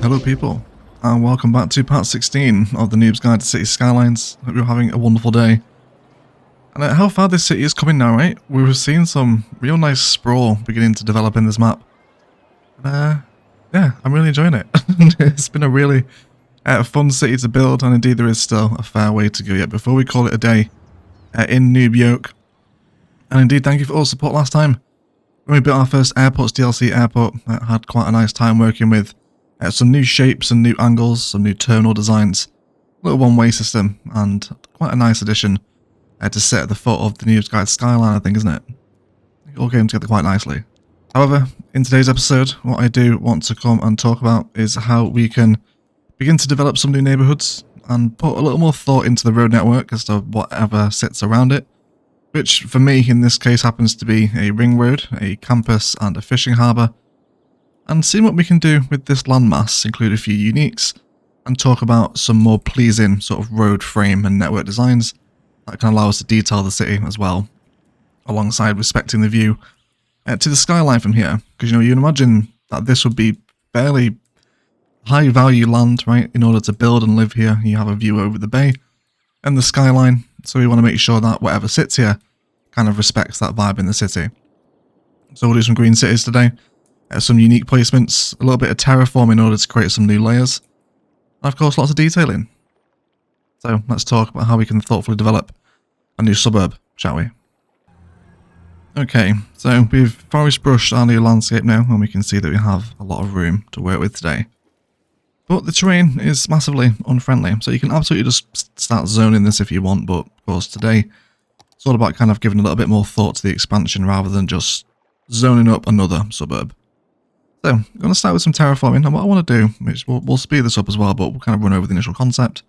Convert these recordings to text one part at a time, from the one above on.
Hello people, and welcome back to part 16 of the Noobs Guide to City Skylines. Hope you're having a wonderful day. And how far this city is coming now, right? We've seen some real nice sprawl beginning to develop in this map. And, yeah, I'm really enjoying it. It's been a really fun city to build, and indeed there is still a fair way to go yet before we call it a day in Noob Yoke. And indeed, thank you for all the support last time. When we built our first Airports DLC airport, I had quite a nice time working with some new shapes and new angles, some new terminal designs, a little one-way system, and quite a nice addition to sit at the foot of the Noobs Guide Skyline, I think, isn't it? It all came together quite nicely. However, in today's episode, what I do want to come and talk about is how we can begin to develop some new neighbourhoods and put a little more thought into the road network as to whatever sits around it, which for me in this case happens to be a ring road, a campus and a fishing harbour, and see what we can do with this landmass, include a few uniques, and talk about some more pleasing sort of road frame and network designs that can allow us to detail the city as well, alongside respecting the view to the skyline from here. Because, you know, you can imagine that this would be fairly high value land, right? In order to build and live here, you have a view over the bay and the skyline, so we want to make sure that whatever sits here kind of respects that vibe in the city. So we'll do some green cities today. Some unique placements, a little bit of terraform in order to create some new layers, and of course lots of detailing. So let's talk about how we can thoughtfully develop a new suburb, shall we? Okay, so we've forest brushed our new landscape now, and we can see that we have a lot of room to work with today. But the terrain is massively unfriendly, so you can absolutely just start zoning this if you want, but of course today it's all about kind of giving a little bit more thought to the expansion rather than just zoning up another suburb. So, I'm going to start with some terraforming, and what I want to do, which we'll speed this up as well, but we'll kind of run over the initial concept,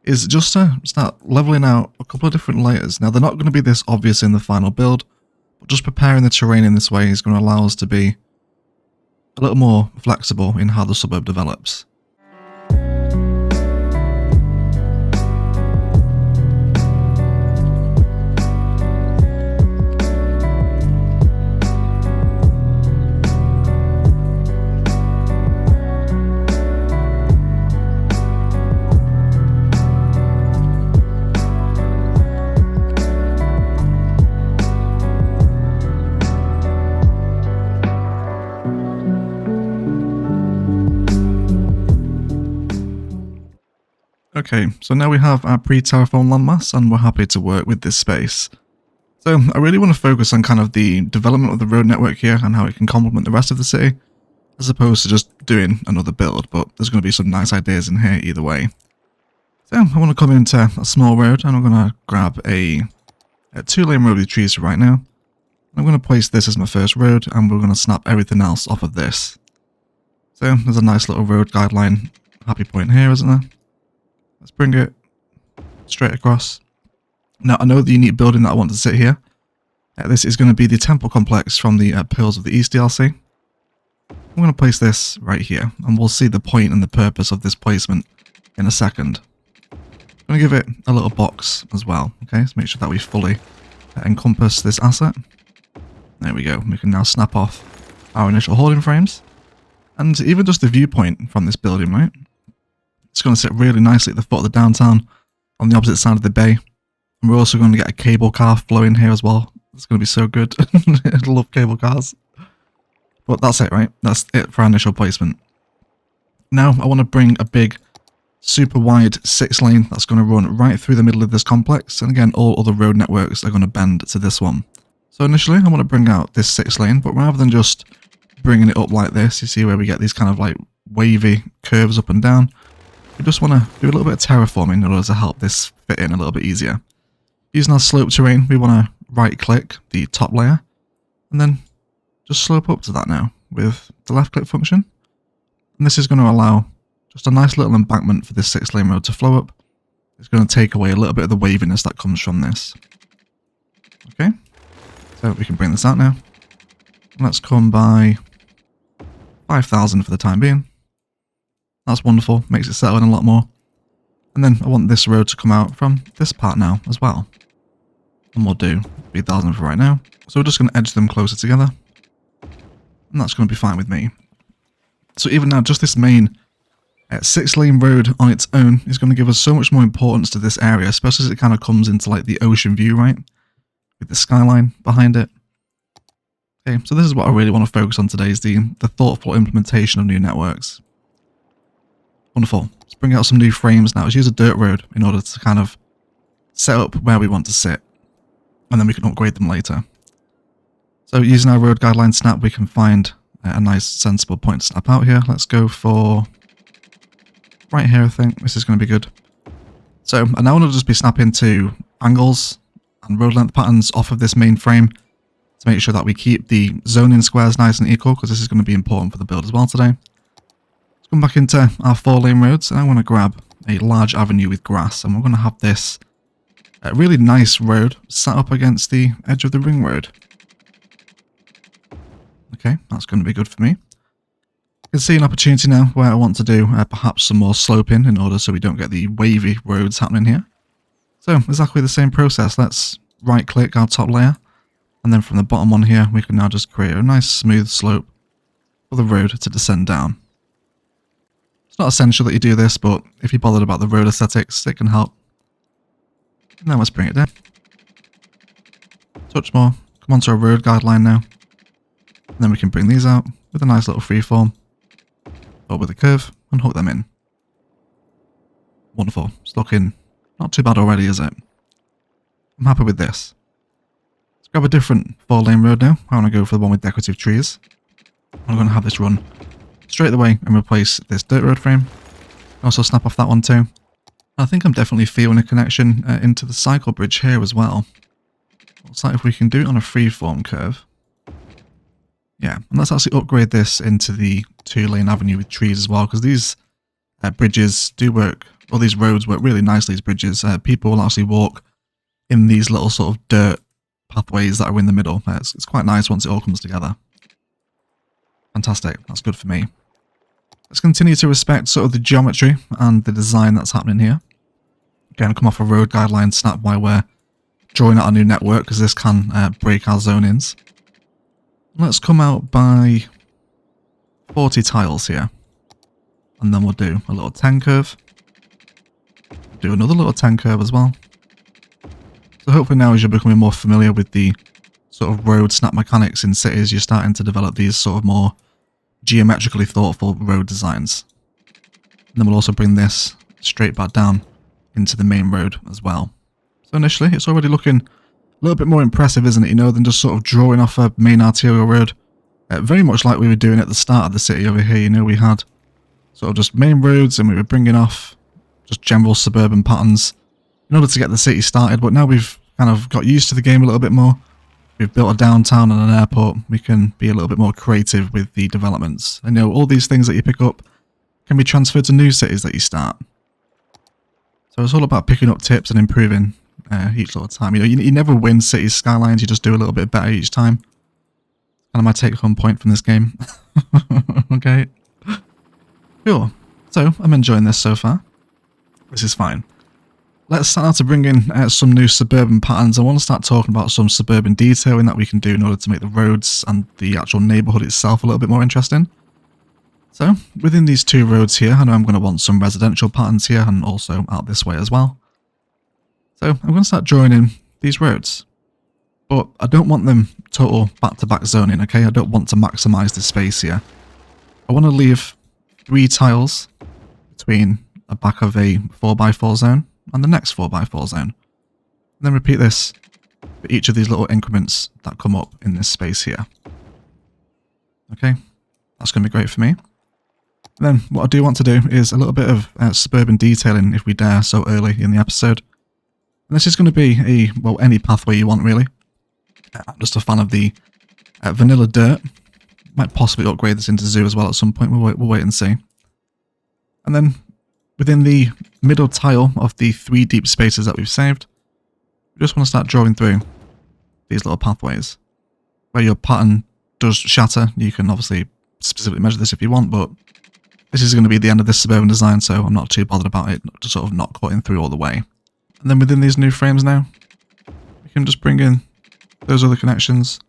is just to start leveling out a couple of different layers. Now, they're not going to be this obvious in the final build, but just preparing the terrain in this way is going to allow us to be a little more flexible in how the suburb develops. Okay, so now we have our pre-terraform landmass and we're happy to work with this space. So I really want to focus on kind of the development of the road network here and how it can complement the rest of the city, as opposed to just doing another build, but there's going to be some nice ideas in here either way. So I want to come into a small road and I'm going to grab a 2-lane road with trees for right now. I'm going to place this as my first road and we're going to snap everything else off of this. So there's a nice little road guideline happy point here, isn't there? Let's bring it straight across. Now, I know the unique building that I want to sit here. This is going to be the temple complex from the Pearls of the East DLC. I'm going to place this right here, and we'll see the point and the purpose of this placement in a second. I'm going to give it a little box as well, okay? So make sure that we fully encompass this asset. There we go. We can now snap off our initial holding frames. And even just the viewpoint from this building, right? It's going to sit really nicely at the foot of the downtown on the opposite side of the bay. And we're also going to get a cable car flow in here as well. It's going to be so good. I love cable cars. But that's it, right? That's it for our initial placement. Now I want to bring a big, super wide 6-lane that's going to run right through the middle of this complex. And again, all other road networks are going to bend to this one. So initially I want to bring out this 6-lane, but rather than just bringing it up like this, you see where we get these kind of like wavy curves up and down. We just want to do a little bit of terraforming in order to help this fit in a little bit easier. Using our slope terrain, we want to right click the top layer and then just slope up to that now with the left click function. And this is going to allow just a nice little embankment for this 6-lane road to flow up. It's going to take away a little bit of the waviness that comes from this. Okay, so we can bring this out now. Let's come by 5,000 for the time being. That's wonderful, makes it settle in a lot more. And then I want this road to come out from this part now as well. And we'll do 3,000 for right now. So we're just going to edge them closer together. And that's going to be fine with me. So even now, just this main 6-lane road on its own is going to give us so much more importance to this area, especially as it kind of comes into like the ocean view, right? With the skyline behind it. Okay, so this is what I really want to focus on today, is the thoughtful implementation of new networks. Wonderful. Let's bring out some new frames now. Let's use a dirt road in order to kind of set up where we want to sit. And then we can upgrade them later. So using our road guideline snap, we can find a nice sensible point to snap out here. Let's go for right here, I think. This is going to be good. So, and now I want to just be snapping to angles and road length patterns off of this main frame to make sure that we keep the zoning squares nice and equal, because this is going to be important for the build as well today. Let's come back into our 4-lane roads, and I want to grab a large avenue with grass, and we're going to have this really nice road sat up against the edge of the ring road. Okay, that's going to be good for me. I can see an opportunity now where I want to do perhaps some more sloping in order so we don't get the wavy roads happening here. So exactly the same process. Let's right click our top layer, and then from the bottom one here we can now just create a nice smooth slope for the road to descend down. It's not essential that you do this, but if you're bothered about the road aesthetics, it can help. Now let's bring it down. Touch more. Come onto our road guideline now. And then we can bring these out with a nice little freeform, or with a curve, and hook them in. Wonderful. It's looking not too bad already, is it? I'm happy with this. Let's grab a different 4-lane road now. I want to go for the one with decorative trees. I'm going to have this run straight away and replace this dirt road frame. Also snap off that one too. I think I'm definitely feeling a connection into the cycle bridge here as well. Looks like if we can do it on a freeform curve. Yeah, and let's actually upgrade this into the 2-lane avenue with trees as well, because these bridges do work, or these roads work really nicely, these bridges. People will actually walk in these little sort of dirt pathways that are in the middle. It's quite nice once it all comes together. Fantastic, that's good for me. Let's continue to respect sort of the geometry and the design that's happening here. Again, come off a road guideline snap while we're drawing out a new network, because this can break our zonings. Let's come out by 40 tiles here. And then we'll do a little 10 curve. Do another little 10 curve as well. So hopefully now as you're becoming more familiar with the sort of road snap mechanics in cities, you're starting to develop these sort of more geometrically thoughtful road designs. And then we'll also bring this straight back down into the main road as well. So initially it's already looking a little bit more impressive, isn't it, you know, than just sort of drawing off a main arterial road. Very much like we were doing at the start of the city over here, you know, we had sort of just main roads and we were bringing off just general suburban patterns in order to get the city started. But now we've kind of got used to the game a little bit more. We've built a downtown and an airport. We can be a little bit more creative with the developments. I know all these things that you pick up can be transferred to new cities that you start. So it's all about picking up tips and improving each little time. You know, you never win cities skylines, you just do a little bit better each time. Kind of my take-home point from this game. Okay. Cool. So, I'm enjoying this so far. This is fine. Let's start to bring in some new suburban patterns. I want to start talking about some suburban detailing that we can do in order to make the roads and the actual neighbourhood itself a little bit more interesting. So, within these two roads here, I know I'm going to want some residential patterns here and also out this way as well. So, I'm going to start drawing in these roads. But I don't want them total back-to-back zoning, okay? I don't want to maximise the space here. I want to leave 3 tiles between the back of a 4x4 zone and the next 4x4 zone. And then repeat this for each of these little increments that come up in this space here. Okay, that's going to be great for me. And then what I do want to do is a little bit of suburban detailing, if we dare, so early in the episode. And this is going to be well, any pathway you want, really. I'm just a fan of the vanilla dirt. Might possibly upgrade this into zoo as well at some point. We'll wait and see. And then within the middle tile of the 3 deep spaces that we've saved, we just want to start drawing through these little pathways. Where your pattern does shatter, you can obviously specifically measure this if you want, but this is going to be the end of this suburban design, so I'm not too bothered about it, just sort of not cutting through all the way. And then within these new frames now, we can just bring in those other connections,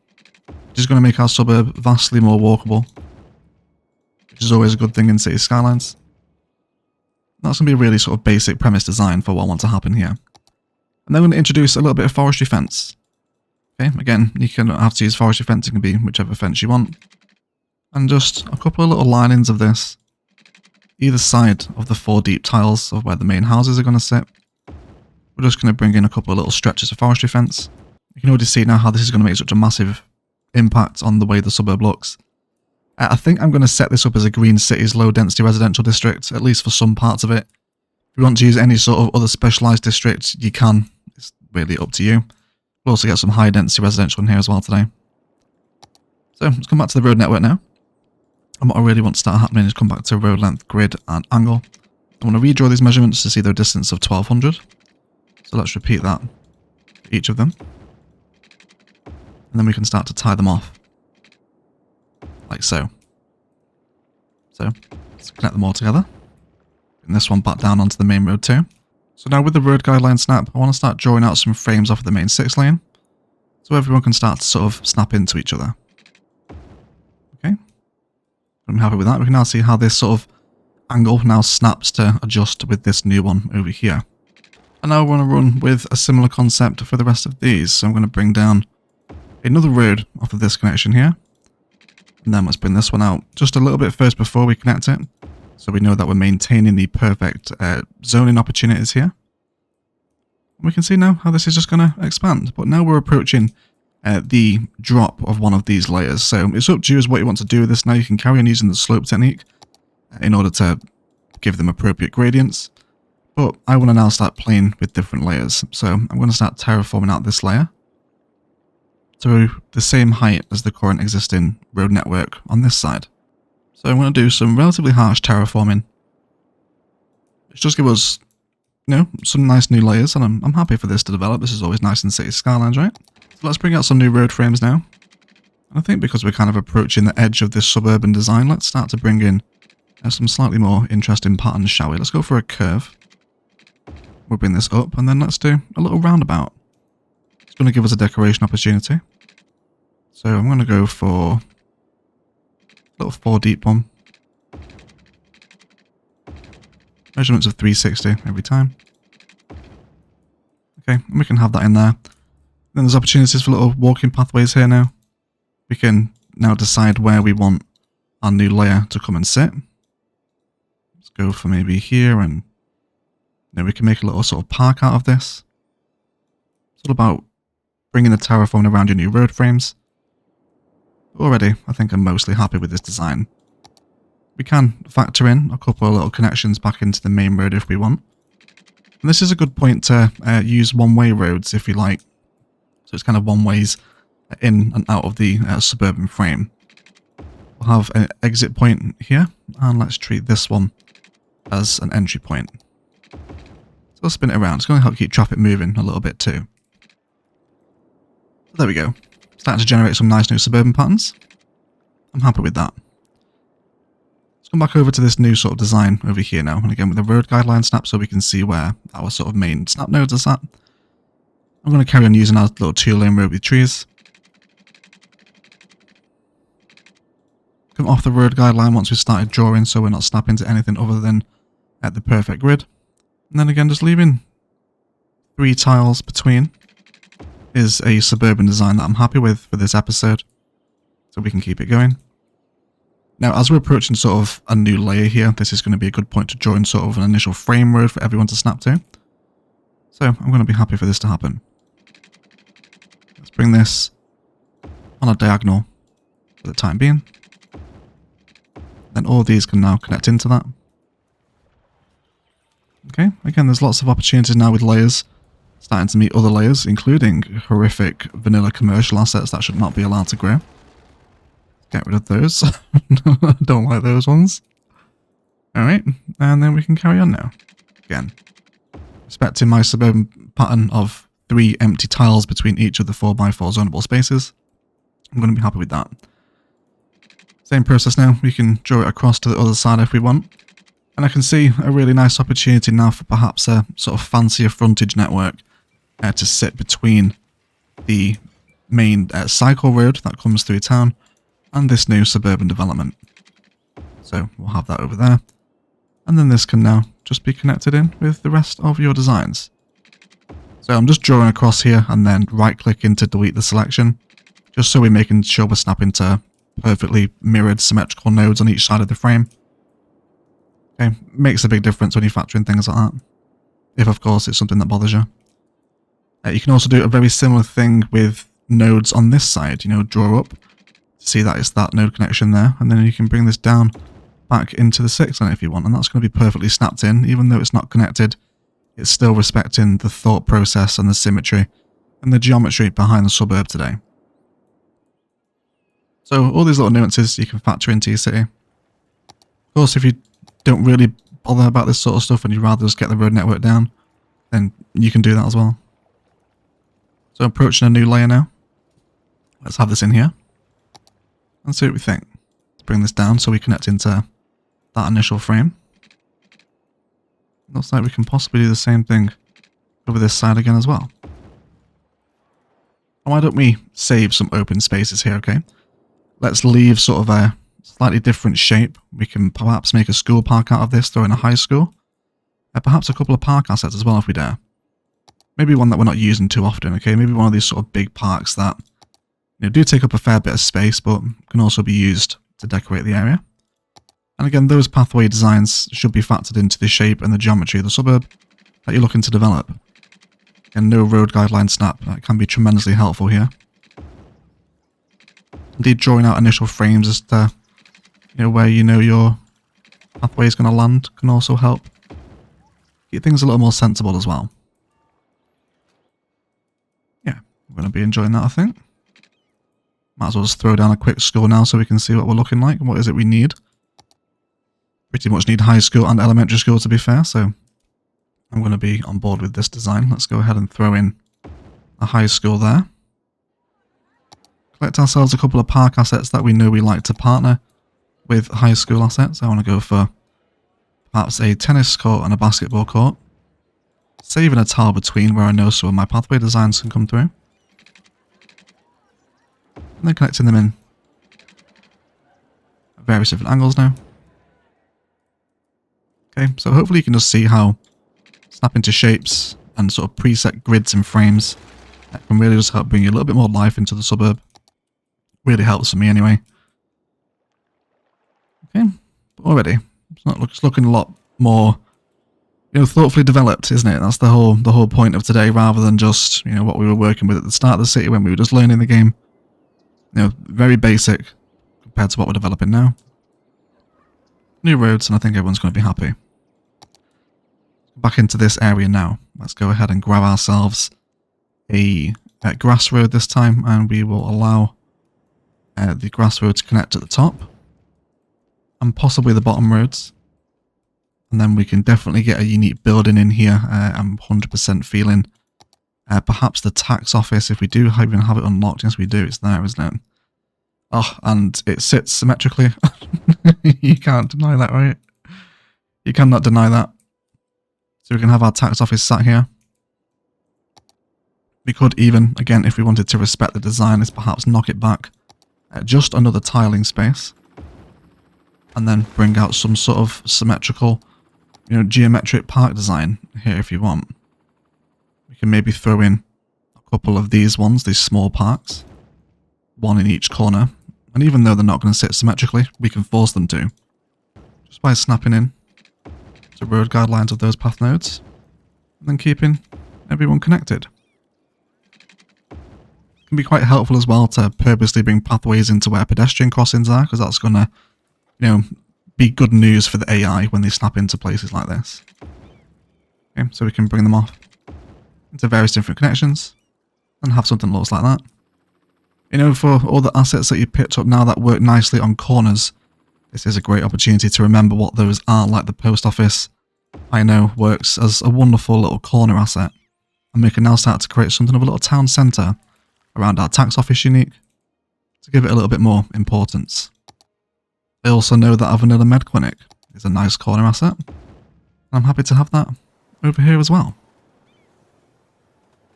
which is going to make our suburb vastly more walkable. which is always a good thing in City Skylines. That's going to be a really sort of basic premise design for what I want to happen here. And then we're going to introduce a little bit of forestry fence. Okay, again, you can have to use forestry fence, it can be whichever fence you want. And just a couple of little linings of this, either side of the 4 deep tiles of where the main houses are going to sit. We're just going to bring in a couple of little stretches of forestry fence. You can already see now how this is going to make such a massive impact on the way the suburb looks. I think I'm going to set this up as a Green Cities low density residential district, at least for some parts of it. If you want to use any sort of other specialised district, you can. It's really up to you. We'll also get some high density residential in here as well today. So let's come back to the road network now. And what I really want to start happening is come back to road length, grid and angle. I want to redraw these measurements to see their distance of 1200. So let's repeat that for each of them. And then we can start to tie them off. Like so. So let's connect them all together. Bring this one back down onto the main road too. So now with the road guideline snap, I want to start drawing out some frames off of the main 6 lane. So everyone can start to sort of snap into each other. Okay. I'm happy with that. We can now see how this sort of angle now snaps to adjust with this new one over here. And now I want to run with a similar concept for the rest of these. So I'm going to bring down another road off of this connection here. And then let's bring this one out just a little bit first before we connect it. So we know that we're maintaining the perfect zoning opportunities here. We can see now how this is just going to expand. But now we're approaching the drop of one of these layers. So it's up to you as what you want to do with this now. You can carry on using the slope technique in order to give them appropriate gradients. But I want to now start playing with different layers. So I'm going to start terraforming out this layer to the same height as the current existing road network on this side. So I'm going to do some relatively harsh terraforming. It's just give us, you know, some nice new layers, and I'm happy for this to develop. This is always nice in City Skylines, right? So let's bring out some new road frames now. And I think because we're kind of approaching the edge of this suburban design, let's start to bring in some slightly more interesting patterns, shall we? Let's go for a curve. We'll bring this up, and then let's do a little roundabout. It's going to give us a decoration opportunity. So I'm going to go for a little 4 deep one. Measurements of 360 every time. Okay, and we can have that in there. Then there's opportunities for little walking pathways here now. We can now decide where we want our new layer to come and sit. Let's go for maybe here, and then we can make a little sort of park out of this. It's all about bringing the terraforming around your new road frames. Already, I think I'm mostly happy with this design. We can factor in a couple of little connections back into the main road if we want. And this is a good point to use one-way roads if you like. So it's kind of one-ways in and out of the suburban frame. We'll have an exit point here, and let's treat this one as an entry point. So we'll spin it around. It's going to help keep traffic moving a little bit too. So there we go. Starting to generate some nice new suburban patterns. I'm happy with that. Let's come back over to this new sort of design over here now. And again with the road guideline snap so we can see where our sort of main snap nodes are at. I'm going to carry on using our little 2-lane road with trees. Come off the road guideline once we've started drawing so we're not snapping to anything other than at the perfect grid. And then again just leaving 3 tiles between is a suburban design that I'm happy with for this episode. So we can keep it going. Now as we're approaching sort of a new layer here, this is going to be a good point to draw in sort of an initial frame road for everyone to snap to. So I'm going to be happy for this to happen. Let's bring this on a diagonal for the time being. Then all of these can now connect into that. Okay, again there's lots of opportunities now with layers. Starting to meet other layers, including horrific vanilla commercial assets that should not be allowed to grow. Get rid of those. Don't like those ones. Alright, and then we can carry on now. Again, respecting my suburban pattern of 3 empty tiles between each of the 4x4 zonable spaces. I'm going to be happy with that. Same process now, we can draw it across to the other side if we want. And I can see a really nice opportunity now for perhaps a sort of fancier frontage network to sit between the main cycle road that comes through town and this new suburban development. So we'll have that over there. And then this can now just be connected in with the rest of your designs. So I'm just drawing across here and then right clicking to delete the selection, just so we're making sure we're snapping to perfectly mirrored symmetrical nodes on each side of the frame. Okay, makes a big difference when you're factoring things like that. If of course it's something that bothers you. You can also do a very similar thing with nodes on this side, you know, draw up. See that it's that node connection there, and then you can bring this down back into the 6 on it if you want, and that's going to be perfectly snapped in. Even though it's not connected, it's still respecting the thought process and the symmetry and the geometry behind the suburb today. So all these little nuances you can factor into your city. Of course, if you don't really bother about this sort of stuff and you'd rather just get the road network down, then you can do that as well. So approaching a new layer now. Let's have this in here and see what we think. Let's bring this down so we connect into that initial frame. Looks like we can possibly do the same thing over this side again as well. And why don't we save some open spaces here, okay? Let's leave sort of a slightly different shape. We can perhaps make a school park out of this, throw in a high school. Perhaps a couple of park assets as well if we dare. Maybe one that we're not using too often, okay? Maybe one of these sort of big parks that, you know, do take up a fair bit of space, but can also be used to decorate the area. And again, those pathway designs should be factored into the shape and the geometry of the suburb that you're looking to develop. And no road guideline snap, that can be tremendously helpful here. Indeed, drawing out initial frames as to, you know, where you know your pathway is going to land can also help keep things a little more sensible as well. Yeah, we're going to be enjoying that, I think. Might as well just throw down a quick score now so we can see what we're looking like and what is it we need. Pretty much need high school and elementary school to be fair, so I'm going to be on board with this design. Let's go ahead and throw in a high school there. Collect ourselves a couple of park assets that we know we like to partner with high school assets. I want to go for perhaps a tennis court and a basketball court. Saving a tile between where I know some of my pathway designs can come through. And then connecting them in at various different angles now. Okay, so hopefully you can just see how snapping to shapes and sort of preset grids and frames that can really just help bring you a little bit more life into the suburb. Really helps for me anyway. Okay, but already it's looking a lot more, you know, thoughtfully developed, isn't it? That's the whole point of today, rather than just, you know, what we were working with at the start of the city when we were just learning the game. You know, very basic compared to what we're developing now. New roads, and I think everyone's going to be happy. Back into this area now. Let's go ahead and grab ourselves a grass road this time, and we will allow the grass road to connect at the top and possibly the bottom roads. And then we can definitely get a unique building in here. I'm 100% feeling perhaps the tax office, if we do even have it unlocked. Yes, we do. It's there, isn't it? Oh, and it sits symmetrically. You can't deny that, right? You cannot deny that. So we can have our tax office sat here. We could even, again, if we wanted to respect the design, is perhaps knock it back just another tiling space. And then bring out some sort of symmetrical, you know, geometric park design here if you want. We can maybe throw in a couple of these ones, these small parks. One in each corner. And even though they're not going to sit symmetrically, we can force them to. Just by snapping in to road guidelines of those path nodes. And then keeping everyone connected. It can be quite helpful as well to purposely bring pathways into where pedestrian crossings are, because that's going to, you know, be good news for the AI when they snap into places like this. Okay, so we can bring them off into various different connections and have something that looks like that. You know, for all the assets that you picked up now that work nicely on corners, this is a great opportunity to remember what those are, like the post office. I know works as a wonderful little corner asset, and we can now start to create something of a little town centre around our tax office unique to give it a little bit more importance. I also know that our vanilla med clinic is a nice corner asset, and I'm happy to have that over here as well.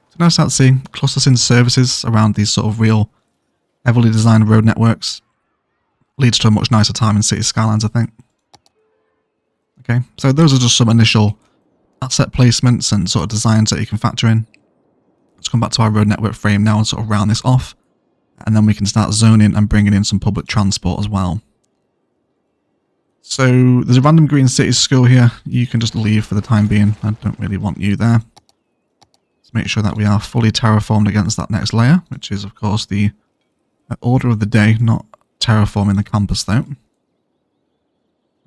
So now start to see clusters in services around these sort of real heavily designed road networks. leads to a much nicer time in City Skylines, I think. Okay, so those are just some initial asset placements and sort of designs that you can factor in. Let's come back to our road network frame now and sort of round this off. And then we can start zoning and bringing in some public transport as well. So there's a random green city school here. You can just leave for the time being. I don't really want you there. Let's make sure that we are fully terraformed against that next layer, which is of course the order of the day, not terraforming the campus though.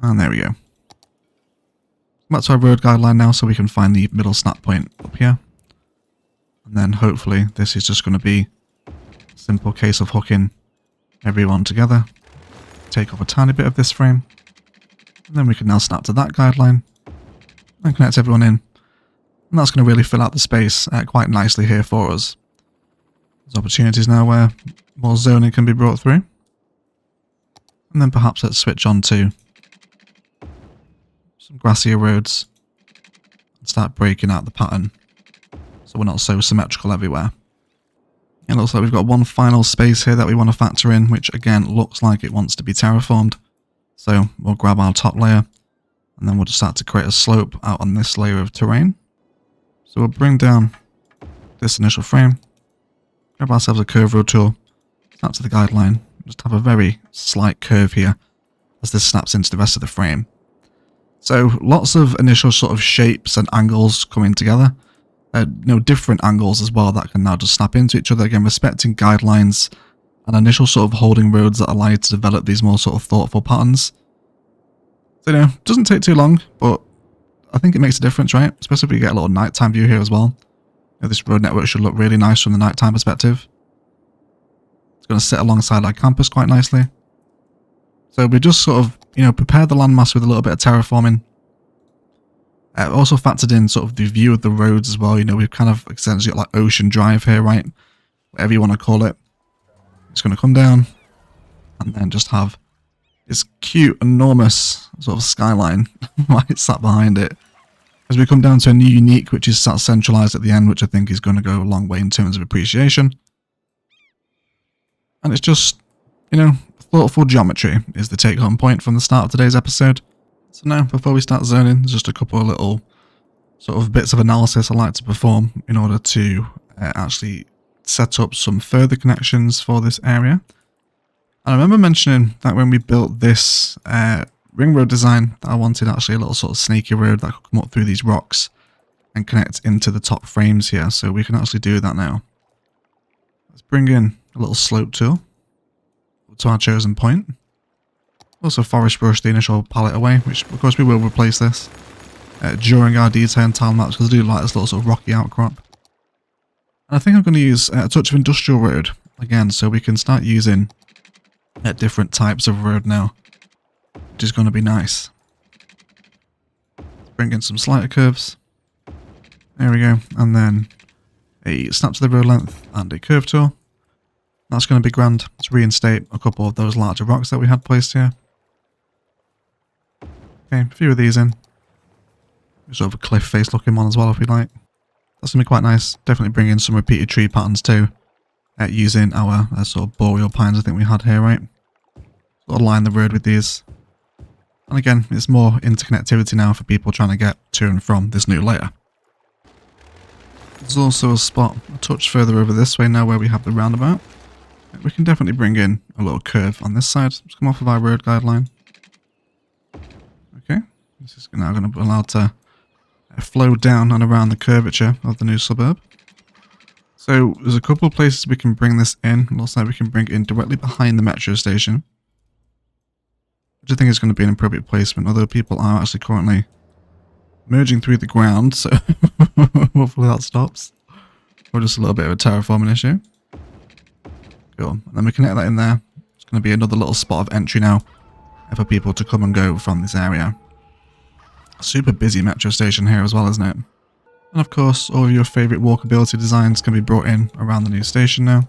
And there we go. That's our road guideline now, so we can find the middle snap point up here. And then hopefully this is just going to be a simple case of hooking everyone together. Take off a tiny bit of this frame. And then we can now snap to that guideline and connect everyone in. And that's going to really fill out the space quite nicely here for us. There's opportunities now where more zoning can be brought through. And then perhaps let's switch on to some grassier roads and start breaking out the pattern so we're not so symmetrical everywhere. It looks like we've got one final space here that we want to factor in, which again looks like it wants to be terraformed. So we'll grab our top layer and then we'll just start to create a slope out on this layer of terrain. So we'll bring down this initial frame, grab ourselves a curve road tool, snap to the guideline, just have a very slight curve here as this snaps into the rest of the frame. So lots of initial sort of shapes and angles coming together. Different angles as well that can now just snap into each other, again respecting guidelines and initial sort of holding roads that allow you to develop these more sort of thoughtful patterns. So it doesn't take too long, but I think it makes a difference, right? Especially if you get a little nighttime view here as well. This road network should look really nice from the nighttime perspective. It's going to sit alongside our campus quite nicely. So we just sort of, prepared the landmass with a little bit of terraforming. Also factored in sort of the view of the roads as well. We've kind of essentially got like Ocean Drive here, right? Whatever you want to call it. It's going to come down and then just have this cute, enormous sort of skyline right sat behind it. As we come down to a new unique, which is sat centralized at the end, which I think is going to go a long way in terms of appreciation. And it's just, thoughtful geometry is the take-home point from the start of today's episode. So now, before we start zoning, there's just a couple of little sort of bits of analysis I like to perform in order to actually set up some further connections for this area. And I remember mentioning that when we built this ring road design, that I wanted actually a little sort of snaky road that could come up through these rocks and connect into the top frames here. So we can actually do that now. Let's bring in a little slope tool to our chosen point. Also forest brush the initial palette away, which of course we will replace this during our detail and time lapse because I do like this little sort of rocky outcrop. And I think I'm going to use a touch of industrial road again, so we can start using different types of road now, which is going to be nice. Let's bring in some slighter curves. There we go, and then a snap to the road length and a curve tool. That's going to be grand. Let's reinstate a couple of those larger rocks that we had placed here. Okay, a few of these in. Sort of a cliff face looking one as well if we like. That's going to be quite nice. Definitely bring in some repeated tree patterns too. Using our sort of boreal pines I think we had here, right? Sort of line the road with these. And again, it's more interconnectivity now for people trying to get to and from this new layer. There's also a spot a touch further over this way now where we have the roundabout. We can definitely bring in a little curve on this side. Let's come off of our road guideline. Okay, this is now going to be allowed to flow down and around the curvature of the new suburb. So there's a couple of places we can bring this in. It looks like we can bring it in directly behind the metro station, which I think is going to be an appropriate placement, although people are actually currently merging through the ground, so hopefully that stops. Or just a little bit of a terraforming issue. Cool. And then we connect that in there. It's going to be another little spot of entry now for people to come and go from this area. A super busy metro station here as well, isn't it? And of course, all of your favourite walkability designs can be brought in around the new station now.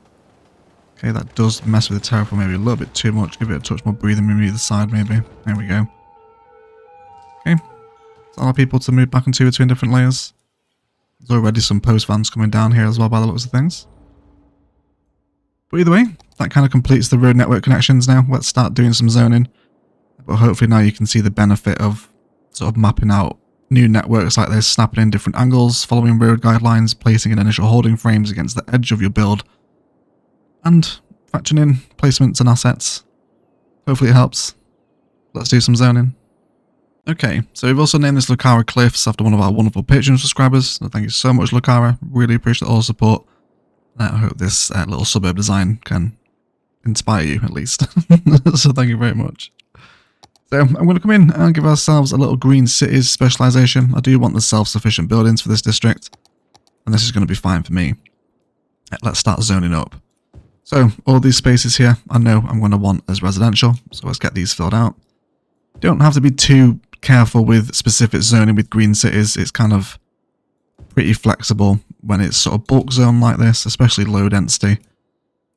Okay, that does mess with the terraform maybe a little bit too much. Give it a touch more breathing room either side maybe. There we go. Okay. Allow people to move back and forth between different layers. There's already some post vans coming down here as well by the looks of things. But either way, that kind of completes the road network connections now. Let's start doing some zoning. But hopefully now you can see the benefit of sort of mapping out new networks like this, snapping in different angles, following road guidelines, placing in initial holding frames against the edge of your build, and factoring in placements and assets. Hopefully it helps. Let's do some zoning. Okay, so we've also named this Lucara Cliffs after one of our wonderful Patreon subscribers. So thank you so much, Lucara. Really appreciate all the support. I hope this little suburb design can inspire you, at least. So thank you very much. So I'm going to come in and give ourselves a little green cities specialization. I do want the self-sufficient buildings for this district, and this is going to be fine for me. Let's start zoning up. So all these spaces here, I know I'm going to want as residential, so let's get these filled out. Don't have to be too careful with specific zoning with green cities. It's kind of pretty flexible when it's sort of bulk zone like this, especially low density.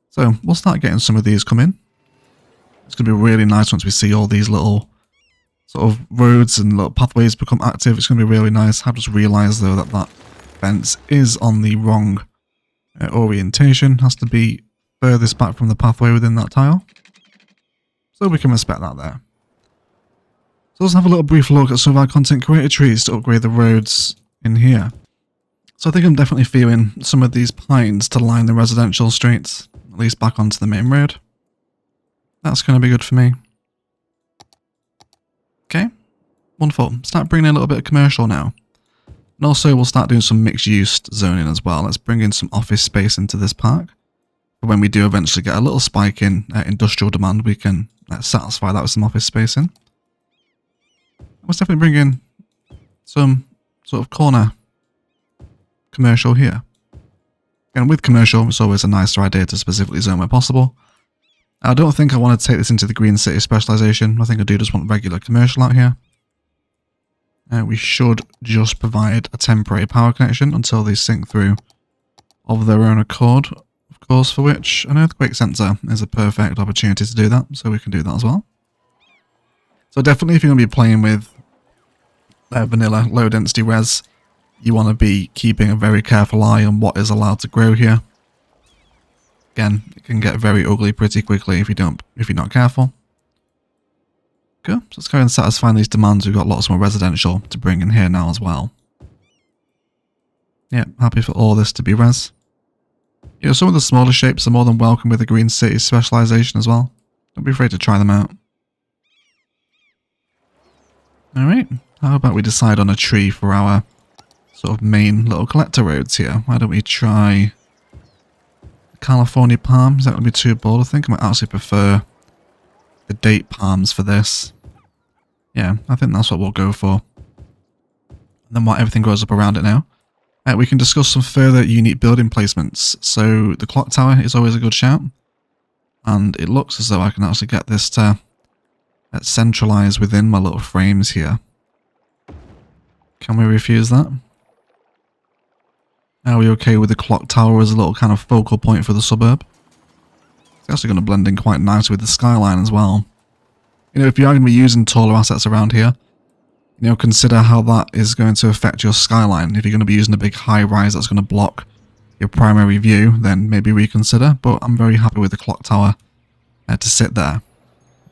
So we'll start getting some of these come in. It's going to be really nice once we see all these little sort of roads and little pathways become active. It's going to be really nice. I've just realised though that that fence is on the wrong orientation. Has to be furthest back from the pathway within that tile. So we can respect that there. So let's have a little brief look at some of our content creator trees to upgrade the roads in here. So I think I'm definitely feeling some of these pines to line the residential streets, at least back onto the main road. That's going to be good for me. Okay, wonderful. Start bringing in a little bit of commercial now. And also we'll start doing some mixed use zoning as well. Let's bring in some office space into this park. But when we do eventually get a little spike in industrial demand, we can satisfy that with some office space in. Let's definitely bring in some sort of corner commercial here. And with commercial, it's always a nicer idea to specifically zone where possible. I don't think I want to take this into the green city specialization. I think I do just want regular commercial out here. We should just provide a temporary power connection until they sink through of their own accord, of course, for which an earthquake sensor is a perfect opportunity to do that, so we can do that as well. So definitely if you're going to be playing with vanilla low density res, you want to be keeping a very careful eye on what is allowed to grow here. Again, it can get very ugly pretty quickly if you're not careful. Okay, so let's go and satisfy these demands. We've got lots more residential to bring in here now as well. Yeah, happy for all this to be res. Yeah, some of the smaller shapes are more than welcome with the green city specialization as well. Don't be afraid to try them out. Alright, how about we decide on a tree for our sort of main little collector roads here? Why don't we try California palm? Is that going to be too bold? I think I might actually prefer the date palms for this. Yeah, I think that's what we'll go for. And then while everything grows up around it now, we can discuss some further unique building placements. So the clock tower is always a good shout. And it looks as though I can actually get this to centralize within my little frames here. Can we refuse that? Are we okay with the clock tower as a little kind of focal point for the suburb? It's actually going to blend in quite nicely with the skyline as well. You know, if you are going to be using taller assets around here, you know, consider how that is going to affect your skyline. If you're going to be using a big high rise that's going to block your primary view, then maybe reconsider. But I'm very happy with the clock tower to sit there.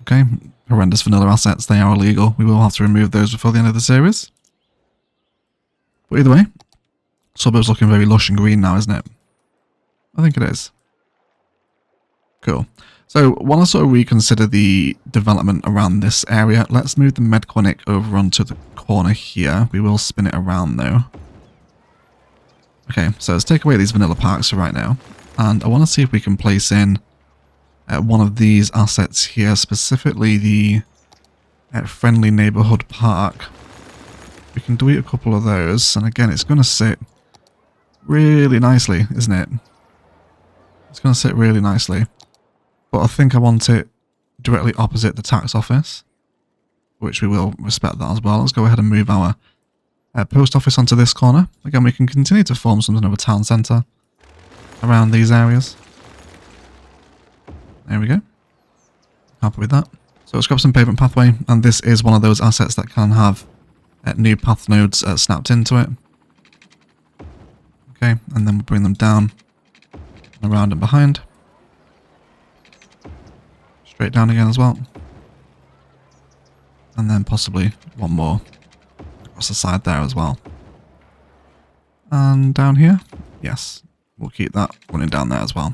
Okay, horrendous vanilla assets, they are illegal. We will have to remove those before the end of the series. But either way, suburb's looking very lush and green now, isn't it? I think it is. Cool. So, while I sort of reconsider the development around this area, let's move the med clinic over onto the corner here. We will spin it around though. Okay, so let's take away these vanilla parks for right now. And I want to see if we can place in one of these assets here, specifically the friendly neighborhood park. We can delete a couple of those, and again, it's going to sit really nicely, isn't it? It's going to sit really nicely. But I think I want it directly opposite the tax office, which we will respect that as well. Let's go ahead and move our post office onto this corner. Again, we can continue to form something of a town centre around these areas. There we go. Happy with that. So let's grab some pavement pathway, and this is one of those assets that can have new path nodes snapped into it. Okay, and then we'll bring them down, around and behind. Straight down again as well. And then possibly one more across the side there as well. And down here, yes, we'll keep that running down there as well.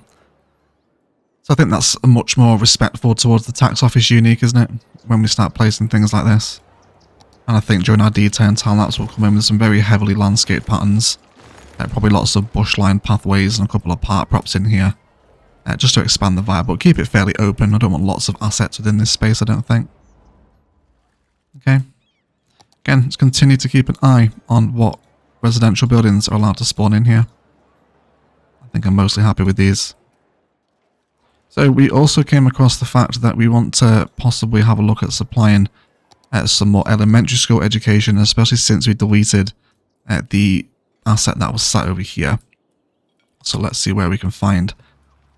So I think that's a much more respectful towards the tax office unique, isn't it? When we start placing things like this. And I think during our detail and time-lapse we'll come in with some very heavily landscaped patterns. Probably lots of bush-lined pathways and a couple of park props in here. Just to expand the vibe, but keep it fairly open. I don't want lots of assets within this space, I don't think. Okay. Again, let's continue to keep an eye on what residential buildings are allowed to spawn in here. I think I'm mostly happy with these. So we also came across the fact that we want to possibly have a look at supplying some more elementary school education, especially since we deleted the asset that was sat over here. So let's see where we can find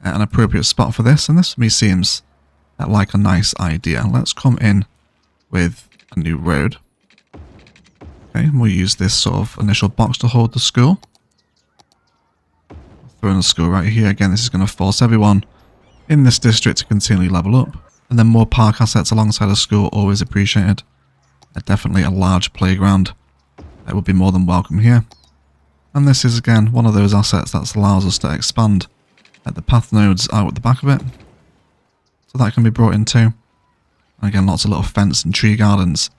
an appropriate spot for this, and this to me seems like a nice idea. Let's come in with a new road. Okay, and we'll use this sort of initial box to hold the school. Throw in the school right here. Again, this is going to force everyone in this district to continually level up. And then more park assets alongside a school, always appreciated. Definitely a large playground that would be more than welcome here. And this is again one of those assets that allows us to expand the path nodes out at the back of it. So that can be brought in too. And again, lots of little fence and tree gardens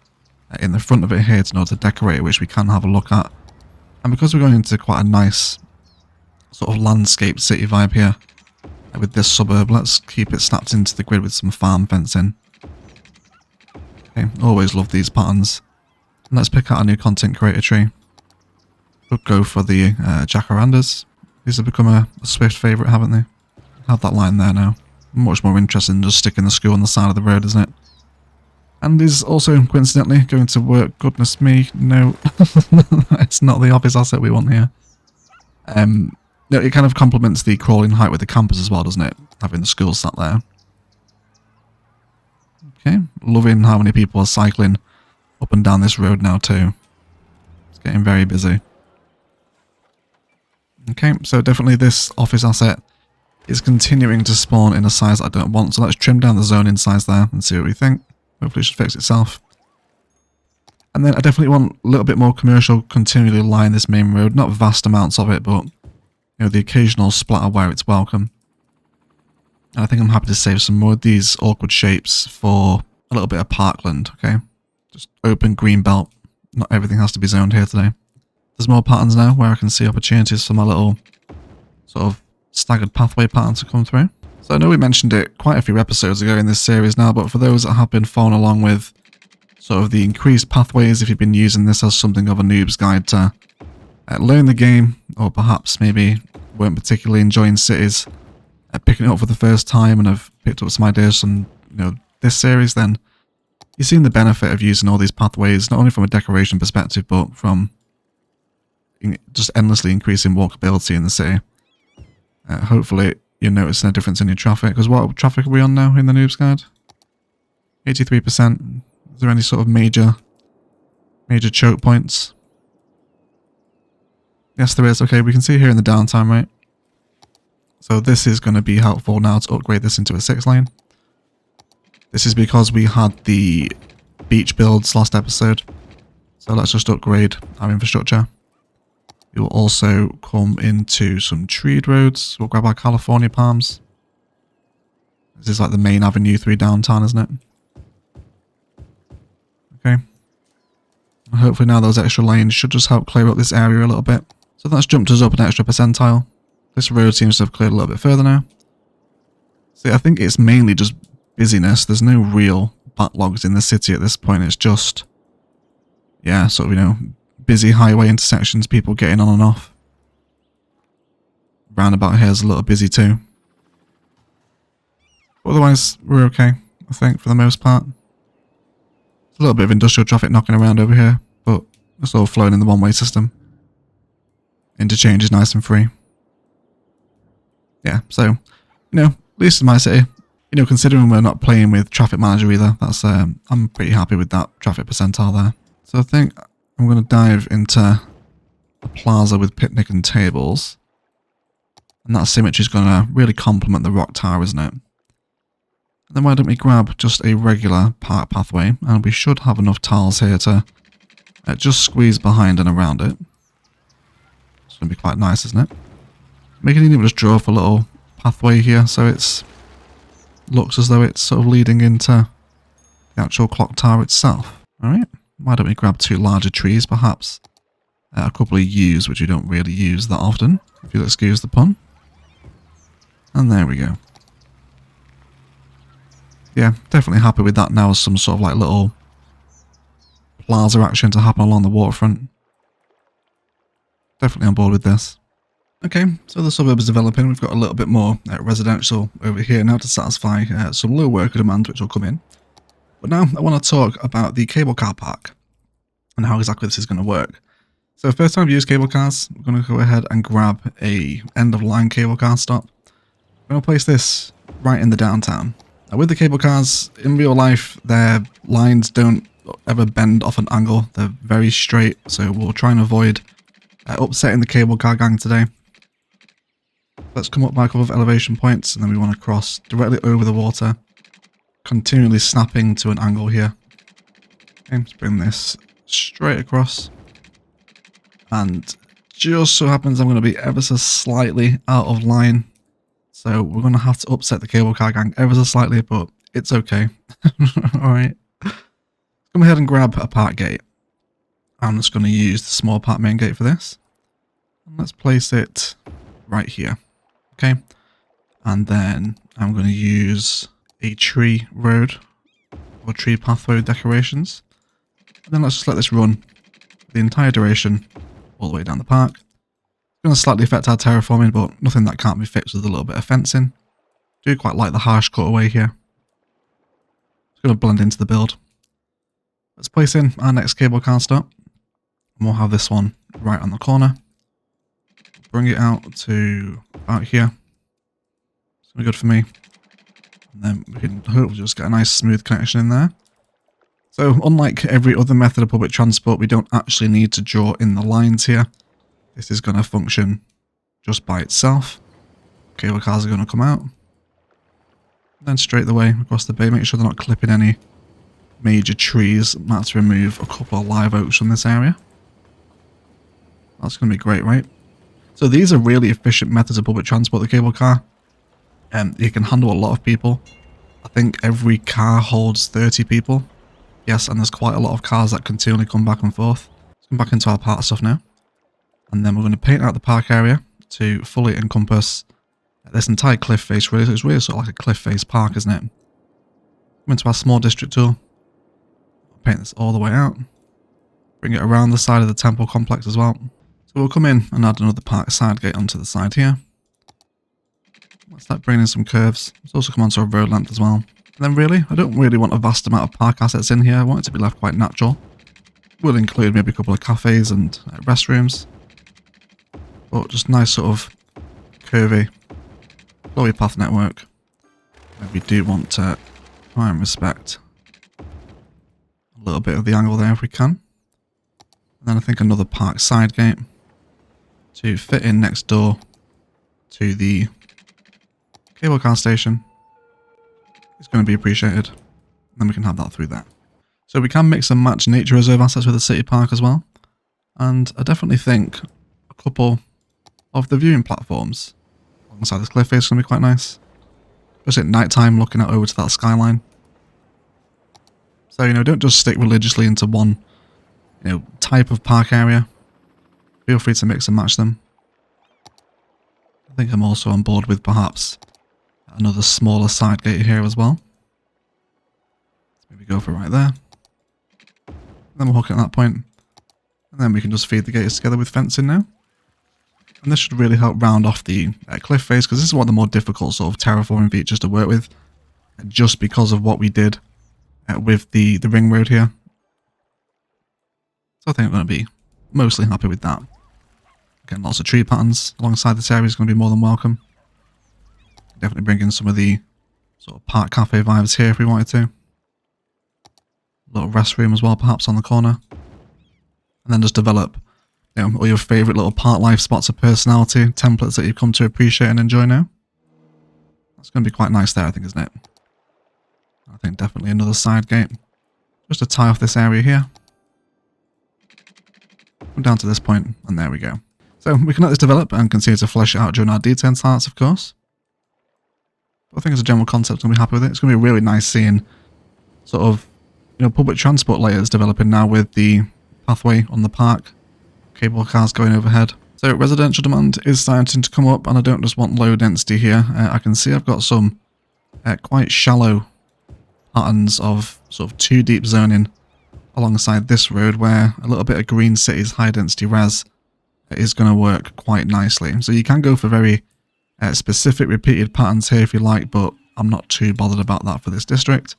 in the front of it here in order to decorate it, which we can have a look at. And because we're going into quite a nice sort of landscape city vibe here with this suburb, let's keep it snapped into the grid with some farm fencing. Okay, always love these patterns. And let's pick out a new content creator tree. We'll go for the jacarandas. These have become a Swift favourite, haven't they? Have that line there now. Much more interesting than just sticking the school on the side of the road, isn't it? And is also, coincidentally, going to work. Goodness me, no. It's not the office asset we want here. No, it kind of complements the crawling height with the campus as well, doesn't it? Having the school sat there. Okay, loving how many people are cycling up and down this road now too. It's getting very busy. Okay, so definitely this office asset is continuing to spawn in a size I don't want. So let's trim down the zoning size there and see what we think. Hopefully it should fix itself. And then I definitely want a little bit more commercial continually line this main road. Not vast amounts of it, but you know, the occasional splatter where it's welcome. And I think I'm happy to save some more of these awkward shapes for a little bit of parkland, okay? Just open green belt. Not everything has to be zoned here today. There's more patterns now where I can see opportunities for my little sort of staggered pathway pattern to come through. So I know we mentioned it quite a few episodes ago in this series now, but for those that have been following along with sort of the increased pathways, if you've been using this as something of a noob's guide to learn the game, or perhaps maybe weren't particularly enjoying cities, picking it up for the first time and have picked up some ideas from this series, then you've seen the benefit of using all these pathways, not only from a decoration perspective, but from just endlessly increasing walkability in the city. Hopefully you're noticing a difference in your traffic, because what traffic are we on now in the Noobs Guide? 83%. Is there any sort of major choke points? Yes, there is. Okay, we can see here in the downtime, right? So this is going to be helpful now to upgrade this into a 6-lane. This is because we had the beach builds last episode. So let's just upgrade our infrastructure. We will also come into some treed roads. We'll grab our California palms. This is like the main Avenue 3 downtown, isn't it? Okay. And hopefully now those extra lanes should just help clear up this area a little bit. So that's jumped us up an extra percentile. This road seems to have cleared a little bit further now. See, I think it's mainly just busyness. There's no real backlogs in the city at this point. It's just, yeah, sort of, busy highway intersections, people getting on and off. Roundabout here is a little busy too. But otherwise, we're okay, I think, for the most part. There's a little bit of industrial traffic knocking around over here, but it's all flowing in the one-way system. Interchange is nice and free. Yeah, so, at least in my city, considering we're not playing with Traffic Manager either, that's I'm pretty happy with that traffic percentile there. So I think I'm going to dive into a plaza with picnic and tables. And that symmetry is going to really complement the rock tower, isn't it? Then why don't we grab just a regular park pathway, and we should have enough tiles here to just squeeze behind and around it. It's going to be quite nice, isn't it? We can even just draw up a little pathway here, so it's looks as though it's sort of leading into the actual clock tower itself. Alright, why don't we grab 2 larger trees, perhaps a couple of yews, which we don't really use that often, if you'll excuse the pun. And there we go. Yeah, definitely happy with that now as some sort of like little plaza action to happen along the waterfront. Definitely on board with this. Okay, so the suburb is developing. We've got a little bit more residential over here now to satisfy some low worker demand, which will come in. But now I want to talk about the cable car park and how exactly this is going to work. So first time I've used cable cars, I'm going to go ahead and grab a end of line cable car stop. I'm going to place this right in the downtown. Now with the cable cars, in real life, their lines don't ever bend off an angle. They're very straight, so we'll try and avoid upsetting the cable car gang today. Let's come up by a couple of elevation points, and then we want to cross directly over the water, continually snapping to an angle here. Okay, let's bring this straight across. And just so happens I'm going to be ever so slightly out of line. So we're going to have to upset the cable car gang ever so slightly, but it's okay. Alright. Come ahead and grab a park gate. I'm just going to use the small park main gate for this. And let's place it right here. Okay. And then I'm going to use a tree road or tree pathway decorations. And then let's just let this run the entire duration all the way down the park. It's going to slightly affect our terraforming, but nothing that can't be fixed with a little bit of fencing. I do quite like the harsh cutaway here. It's going to blend into the build. Let's place in our next cable car stop. And we'll have this one right on the corner. Bring it out to about here. It's going to be good for me. And then we can hopefully just get a nice smooth connection in there. So unlike every other method of public transport, we don't actually need to draw in the lines here. This is going to function just by itself. Cable cars are going to come out. Then straight away across the bay, make sure they're not clipping any major trees. Might have to remove a couple of live oaks from this area. That's going to be great, right? So these are really efficient methods of public transport, the cable car. You can handle a lot of people. I think every car holds 30 people. Yes, and there's quite a lot of cars that continually come back and forth. Let's come back into our park stuff now. And then we're going to paint out the park area to fully encompass this entire cliff face, really. So it's really sort of like a cliff face park, isn't it? Come into our small district tool. Paint this all the way out. Bring it around the side of the temple complex as well. So we'll come in and add another park side gate onto the side here. Let's start bringing in some curves. Let's also come onto a road length as well. And then really, I don't really want a vast amount of park assets in here. I want it to be left quite natural. We'll include maybe a couple of cafes and restrooms. But just nice sort of curvy, flowy path network. And we do want to try and respect a little bit of the angle there if we can. And then I think another park side gate to fit in next door to the cable car station. It's going to be appreciated. And then we can have that through there. So we can mix and match nature reserve assets with the city park as well. And I definitely think a couple of the viewing platforms alongside this cliff face is going to be quite nice. Just at night time looking out over to that skyline. So, you know, don't just stick religiously into one, you know, type of park area. Feel free to mix and match them. I think I'm also on board with perhaps another smaller side gate here as well. Let's maybe go for right there. Then we'll hook it at that point. And then we can just feed the gates together with fencing now. And this should really help round off the cliff face, because this is one of the more difficult sort of terraforming features to work with. Just because of what we did with the ring road here. So I think I'm going to be mostly happy with that. Again, lots of tree patterns alongside this area is going to be more than welcome. Definitely bring in some of the sort of park cafe vibes here if we wanted to. A little restroom as well, perhaps on the corner. And then just develop, you know, all your favourite little park life spots of personality, templates that you've come to appreciate and enjoy now. That's going to be quite nice there, I think, isn't it? I think definitely another side gate. Just to tie off this area here. Come down to this point, and there we go. So we can let this develop and continue to flesh it out during our detail parts, of course. But I think as a general concept, I'm going to be happy with it. It's going to be really nice seeing sort of, public transport layers developing now with the pathway on the park, cable cars going overhead. So residential demand is starting to come up, and I don't just want low density here. I can see I've got some quite shallow patterns of sort of too deep zoning alongside this road, where a little bit of Green City's high density res is going to work quite nicely. So you can go for very specific repeated patterns here if you like, but I'm not too bothered about that for this district.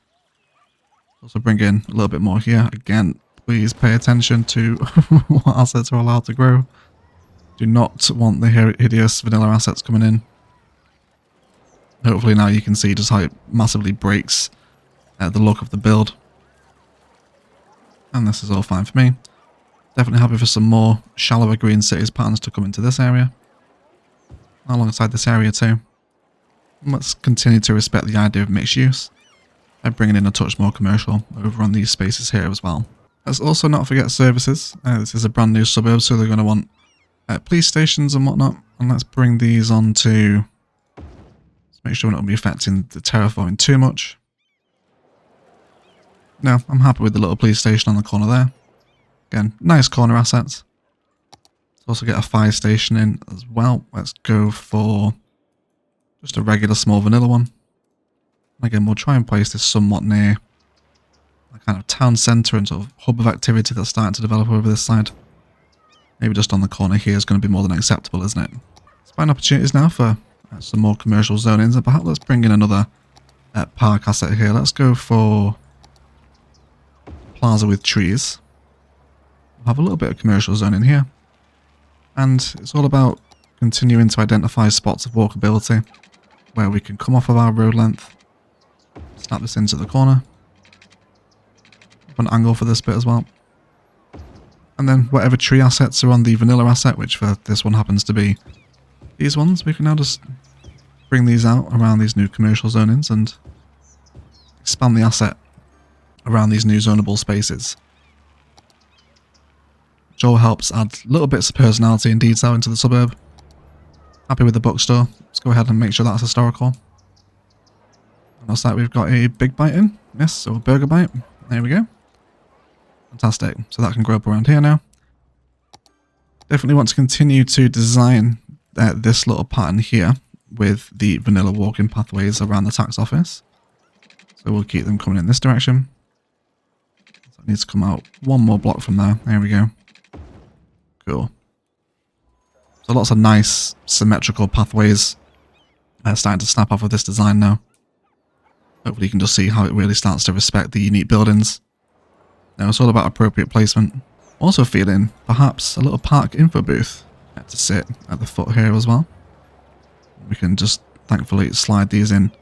Also bring in a little bit more here. Again, please pay attention to what assets are allowed to grow. Do not want the hideous vanilla assets coming in. Hopefully now you can see just how it massively breaks the look of the build. And this is all fine for me. Definitely happy for some more shallower Green Cities patterns to come into this area. Alongside this area too. And let's continue to respect the idea of mixed use. By bringing in a touch more commercial over on these spaces here as well. Let's also not forget services. This is a brand new suburb, so they're going to want police stations and whatnot. And let's bring these on to... Let's make sure we're not going to be affecting the terraforming too much. No, I'm happy with the little police station on the corner there. Again, nice corner assets. Let's also get a fire station in as well. Let's go for just a regular small vanilla one. Again, we'll try and place this somewhat near a kind of town centre and sort of hub of activity that's starting to develop over this side. Maybe just on the corner here is going to be more than acceptable, isn't it? Let's find opportunities now for some more commercial zonings, and perhaps let's bring in another park asset here. Let's go for plaza with trees. We'll have a little bit of commercial zoning here. And it's all about continuing to identify spots of walkability where we can come off of our road length. Snap this into the corner. Have an angle for this bit as well. And then whatever tree assets are on the vanilla asset, which for this one happens to be these ones, we can now just bring these out around these new commercial zonings and expand the asset around these new zonable spaces. Which all helps add little bits of personality and detail into the suburb. Happy with the bookstore. Let's go ahead and make sure that's historical. And looks like we've got a big bite in. Yes, or burger bite. There we go. Fantastic. So that can grow up around here now. Definitely want to continue to design this little pattern here with the vanilla walking pathways around the tax office. So we'll keep them coming in this direction. So it needs to come out one more block from there. There we go. Cool. So lots of nice symmetrical pathways starting to snap off of this design now. Hopefully you can just see how it really starts to respect the unique buildings. Now it's all about appropriate placement. Also feeling perhaps a little park info booth to sit at the foot here as well. We can just thankfully slide these in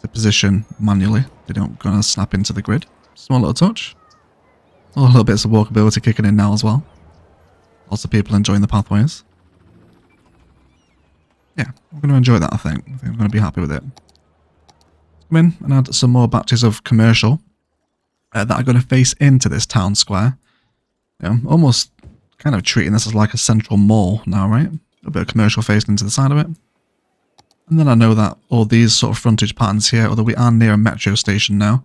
to position manually. They don't gonna snap into the grid. Small little touch. All little bits of walkability kicking in now as well. Lots of people enjoying the pathways. Yeah, I'm going to enjoy that, I think. I think I'm going to be happy with it. Come in and add some more batches of commercial that are going to face into this town square. Almost kind of treating this as like a central mall now, right? A bit of commercial facing into the side of it. And then I know that all these sort of frontage patterns here, although we are near a metro station now.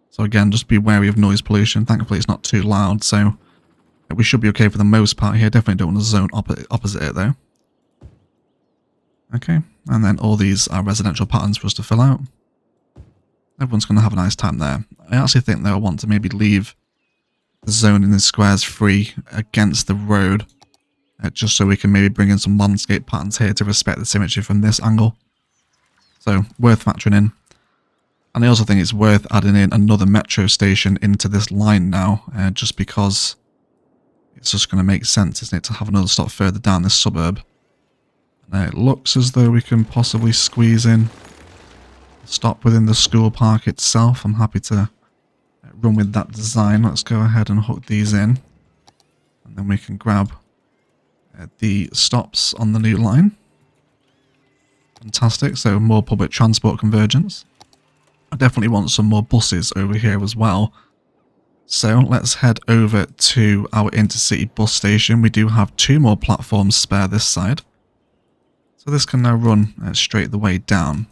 So again, just be wary of noise pollution. Thankfully it's not too loud, so we should be okay for the most part here. Definitely don't want to zone opposite it though. Okay, and then all these are residential patterns for us to fill out. Everyone's going to have a nice time there. I actually think they'll want to maybe leave the zone in the squares free against the road. Just so we can maybe bring in some landscape patterns here to respect the symmetry from this angle. So, worth factoring in. And I also think it's worth adding in another metro station into this line now, just because it's just going to make sense, isn't it, to have another stop further down this suburb. It looks as though we can possibly squeeze in a stop within the school park itself. I'm happy to run with that design. Let's go ahead and hook these in. And then we can grab the stops on the new line. Fantastic, so more public transport convergence. I definitely want some more buses over here as well. So let's head over to our intercity bus station. We do have 2 more platforms spare this side. So this can now run straight the way down.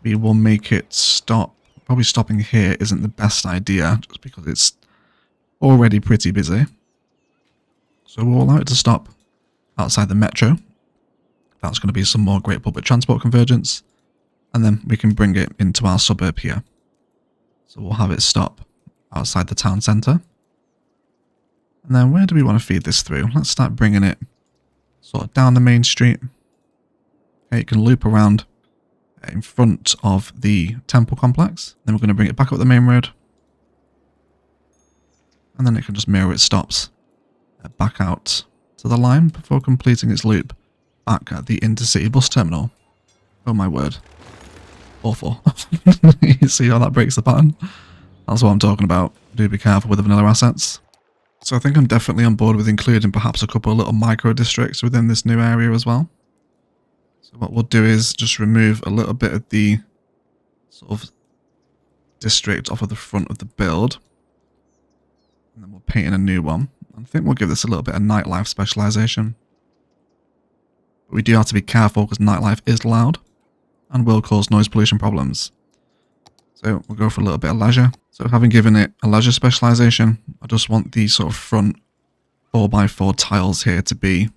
We will make it stop. Probably stopping here isn't the best idea, just because it's already pretty busy. So we'll allow it to stop outside the metro. That's going to be some more great public transport convergence. And then we can bring it into our suburb here. So we'll have it stop outside the town centre. And then where do we want to feed this through? Let's start bringing it sort of down the main street. Okay, it can loop around in front of the temple complex. Then we're going to bring it back up the main road. And then it can just mirror its stops back out to the line before completing its loop back at the intercity bus terminal. Oh my word. Awful. You see how that breaks the pattern? That's what I'm talking about. Do be careful with the vanilla assets. So I think I'm definitely on board with including perhaps a couple of little micro districts within this new area as well. So what we'll do is just remove a little bit of the sort of district off of the front of the build. And then we'll paint in a new one. I think we'll give this a little bit of nightlife specialization. But we do have to be careful because nightlife is loud and will cause noise pollution problems. So we'll go for a little bit of leisure. So having given it a leisure specialization, I just want the sort of front 4x4 tiles here to be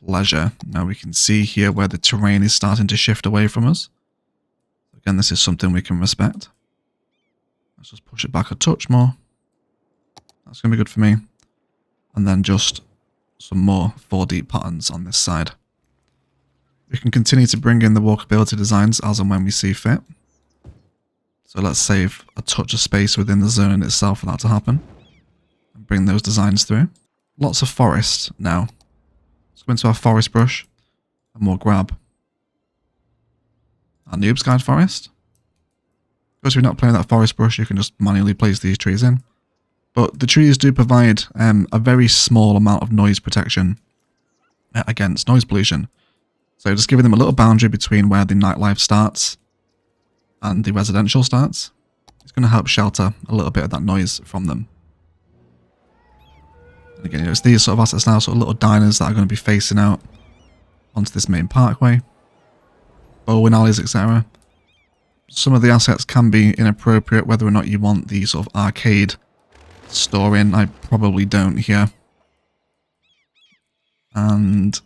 leisure. Now we can see here where the terrain is starting to shift away from us. Again, this is something we can respect. Let's just push it back a touch more. That's going to be good for me. And then just some more 4 deep patterns on this side. We can continue to bring in the walkability designs as and when we see fit. So let's save a touch of space within the zone itself for that to happen. And bring those designs through. Lots of forest now. Let's go into our forest brush. And we'll grab our Noobs Guide forest. Because we're not playing that forest brush, you can just manually place these trees in. But the trees do provide a very small amount of noise protection against noise pollution. So just giving them a little boundary between where the nightlife starts and the residential starts, it's going to help shelter a little bit of that noise from them. And again, it's these sort of assets now, sort of little diners that are going to be facing out onto this main parkway, bowling alleys, etc. Some of the assets can be inappropriate, whether or not you want the sort of arcade store in. I probably don't here. And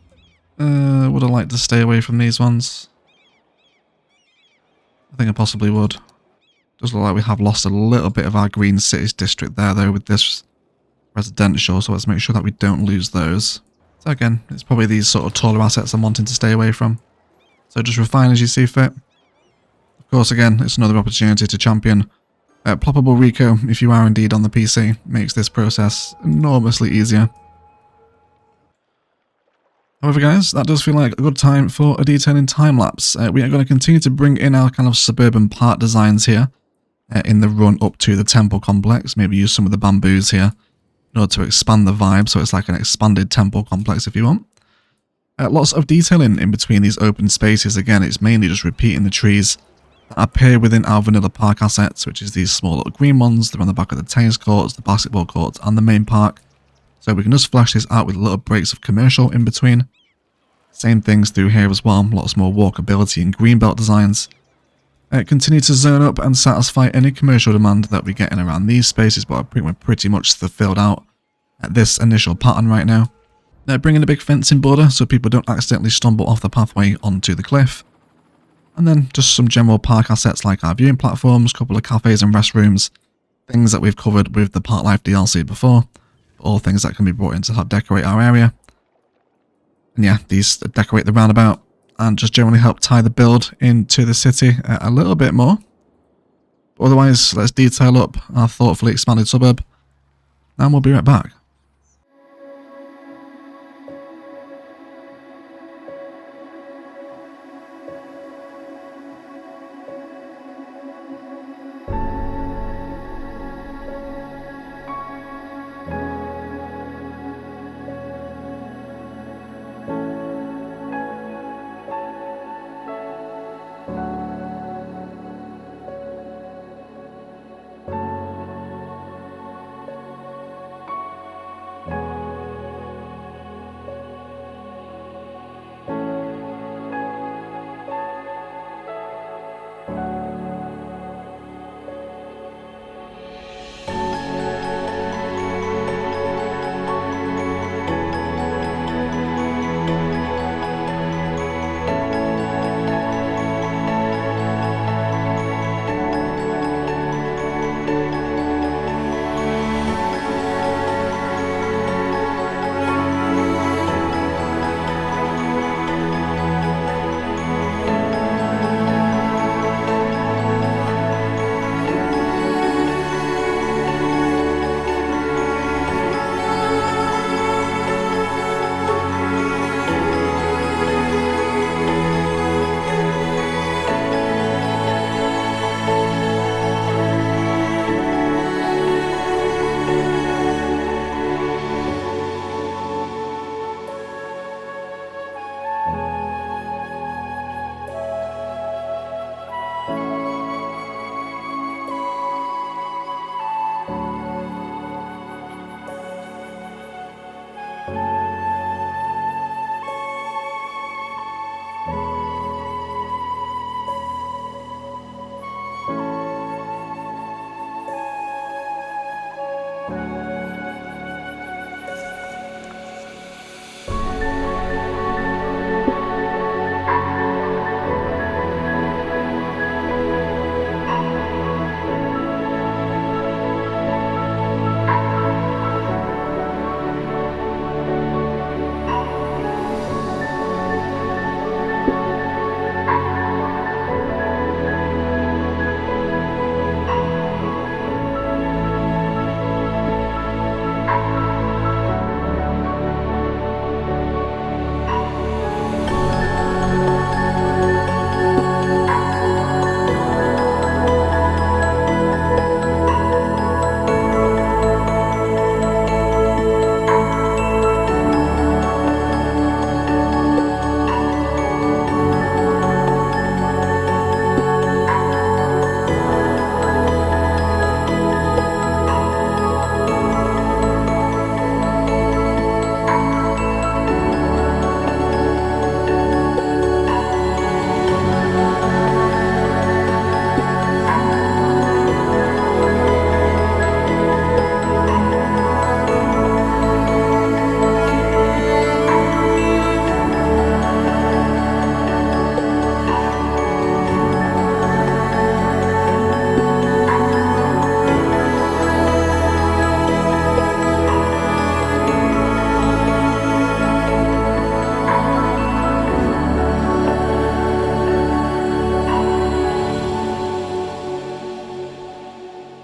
would I like to stay away from these ones? I think I possibly would. Does look like we have lost a little bit of our green cities district there though with this residential, so let's make sure that we don't lose those. So again, it's probably these sort of taller assets I'm wanting to stay away from. So just refine as you see fit. Of course, again, it's another opportunity to champion Ploppable Rico, if you are indeed on the PC, makes this process enormously easier. However guys, that does feel like a good time for a detailing time-lapse. We are going to continue to bring in our kind of suburban part designs here in the run up to the temple complex. Maybe use some of the bamboos here in order to expand the vibe, so it's like an expanded temple complex if you want. Lots of detailing in between these open spaces. Again, it's mainly just repeating the trees that appear within our vanilla park assets, which is these small little green ones. They're on the back of the tennis courts, the basketball courts, and the main park. So we can just flesh this out with little breaks of commercial in between. Same things through here as well. Lots more walkability and greenbelt designs. Continue to zone up and satisfy any commercial demand that we get in around these spaces, but we're pretty much filled out at this initial pattern right now. Bring in a big fencing border so people don't accidentally stumble off the pathway onto the cliff. And then just some general park assets like our viewing platforms, a couple of cafes and restrooms, things that we've covered with the Park Life DLC before, all things that can be brought in to help decorate our area. And yeah, these decorate the roundabout and just generally help tie the build into the city a little bit more. But otherwise, let's detail up our thoughtfully expanded suburb, and we'll be right back.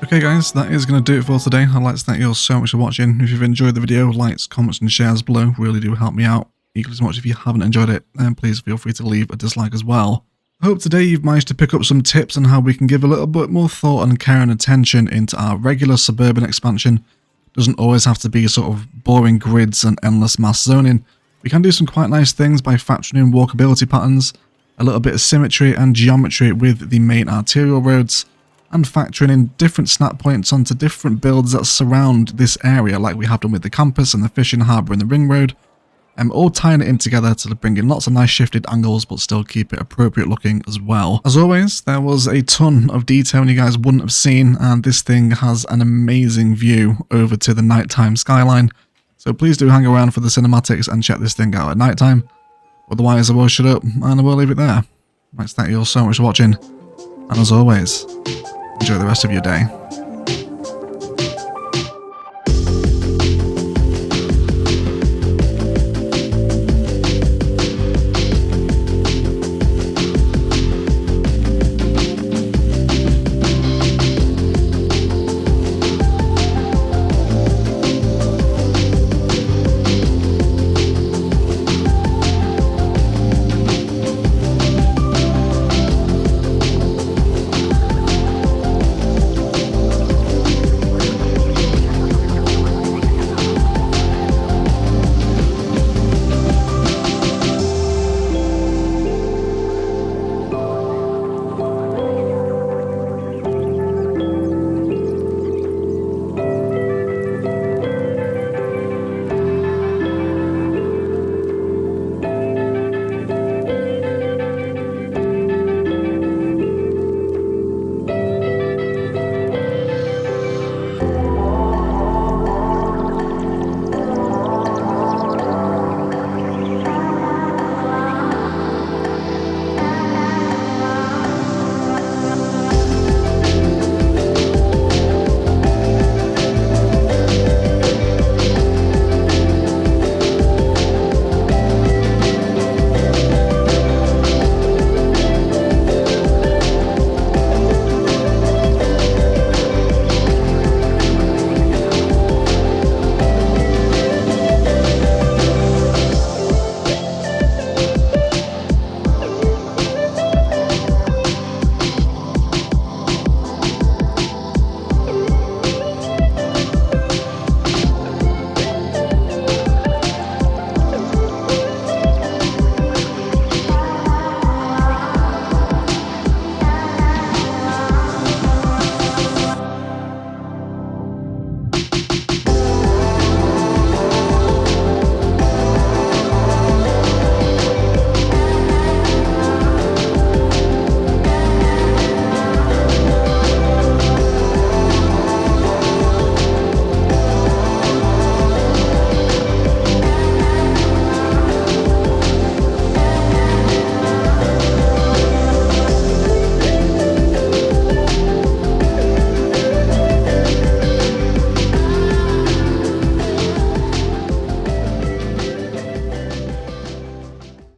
Okay guys, that is going to do it for today. I'd like to thank you all so much for watching. If you've enjoyed the video, likes, comments and shares below really do help me out. Equally as much if you haven't enjoyed it, then please feel free to leave a dislike as well. I hope today you've managed to pick up some tips on how we can give a little bit more thought and care and attention into our regular suburban expansion. Doesn't always have to be sort of boring grids and endless mass zoning. We can do some quite nice things by factoring in walkability patterns, a little bit of symmetry and geometry with the main arterial roads, and factoring in different snap points onto different builds that surround this area, like we have done with the campus and the fishing harbour and the ring road. All tying it in together to bring in lots of nice shifted angles but still keep it appropriate looking as well. As always, there was a ton of detail you guys wouldn't have seen, and this thing has an amazing view over to the nighttime skyline. So please do hang around for the cinematics and check this thing out at nighttime. Otherwise I will shut up and I will leave it there. I'd like to thank you all so much for watching, and as always, enjoy the rest of your day.